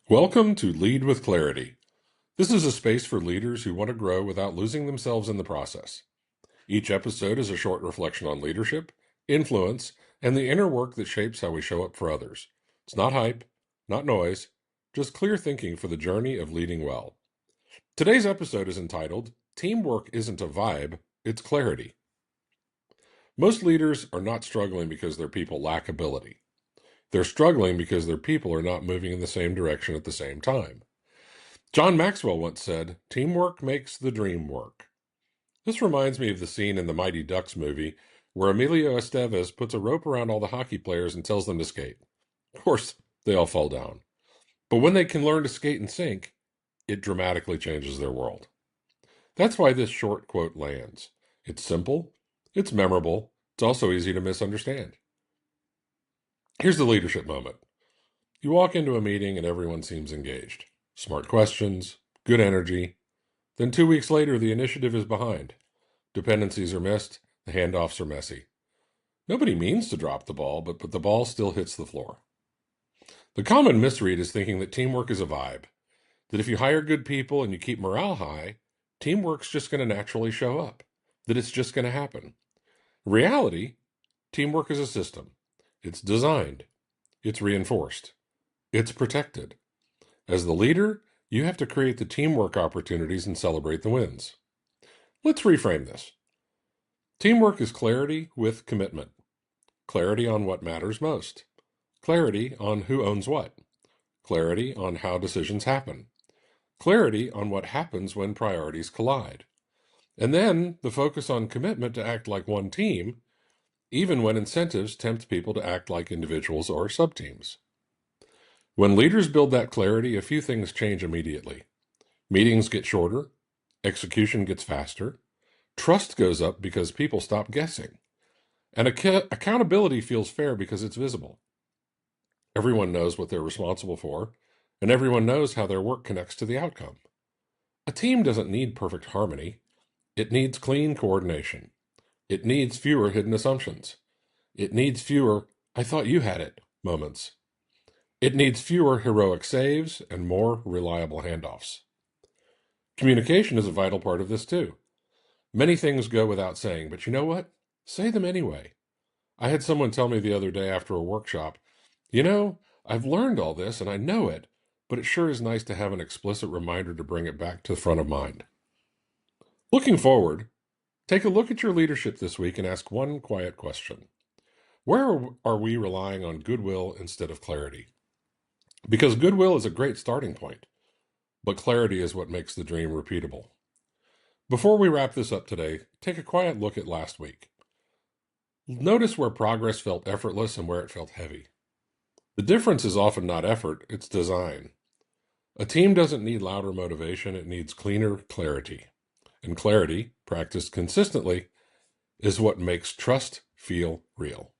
Welcome to Lead with Clarity. This is a space for leaders who want to grow without losing themselves in the process. Each episode is a short reflection on leadership, influence, and the inner work that shapes how we show up for others. It's not hype, not noise, just clear thinking for the journey of leading well. Today's episode is entitled, Teamwork Isn't a Vibe, It's Clarity. Most leaders are not struggling because their people lack ability. They're struggling because their people are not moving in the same direction at the same time. John Maxwell once said, "Teamwork makes the dream work." This reminds me of the scene in the Mighty Ducks movie where Emilio Estevez puts a rope around all the hockey players and tells them to skate. Of course, they all fall down. But when they can learn to skate and sink, it dramatically changes their world. That's why this short quote lands. It's simple, it's memorable, it's also easy to misunderstand. Here's the leadership moment. You walk into a meeting and everyone seems engaged. Smart questions, good energy. Then 2 weeks later, the initiative is behind. Dependencies are missed, the handoffs are messy. Nobody means to drop the ball, but the ball still hits the floor. The common misread is thinking that teamwork is a vibe, that if you hire good people and you keep morale high, teamwork's just going to naturally show up, that it's just going to happen. In reality, teamwork is a system. It's designed. It's reinforced. It's protected. As the leader, you have to create the teamwork opportunities and celebrate the wins. Let's reframe this. Teamwork is clarity with commitment. Clarity on what matters most. Clarity on who owns what. Clarity on how decisions happen. Clarity on what happens when priorities collide. And then the focus on commitment to act like one team, even when incentives tempt people to act like individuals or subteams. When leaders build that clarity, a few things change immediately. Meetings get shorter, execution gets faster, trust goes up because people stop guessing, and accountability feels fair because it's visible. Everyone knows what they're responsible for, and everyone knows how their work connects to the outcome. A team doesn't need perfect harmony. It needs clean coordination. It needs fewer hidden assumptions. It needs fewer, "I thought you had it" moments. It needs fewer heroic saves and more reliable handoffs. Communication is a vital part of this too. Many things go without saying, but you know what? Say them anyway. I had someone tell me the other day after a workshop, I've learned all this and I know it, but it sure is nice to have an explicit reminder to bring it back to the front of mind. Looking forward, take a look at your leadership this week and ask one quiet question. Where are we relying on goodwill instead of clarity? Because goodwill is a great starting point, but clarity is what makes the dream repeatable. Before we wrap this up today, take a quiet look at last week. Notice where progress felt effortless and where it felt heavy. The difference is often not effort, it's design. A team doesn't need louder motivation, it needs cleaner clarity. And clarity, practiced consistently, is what makes trust feel real.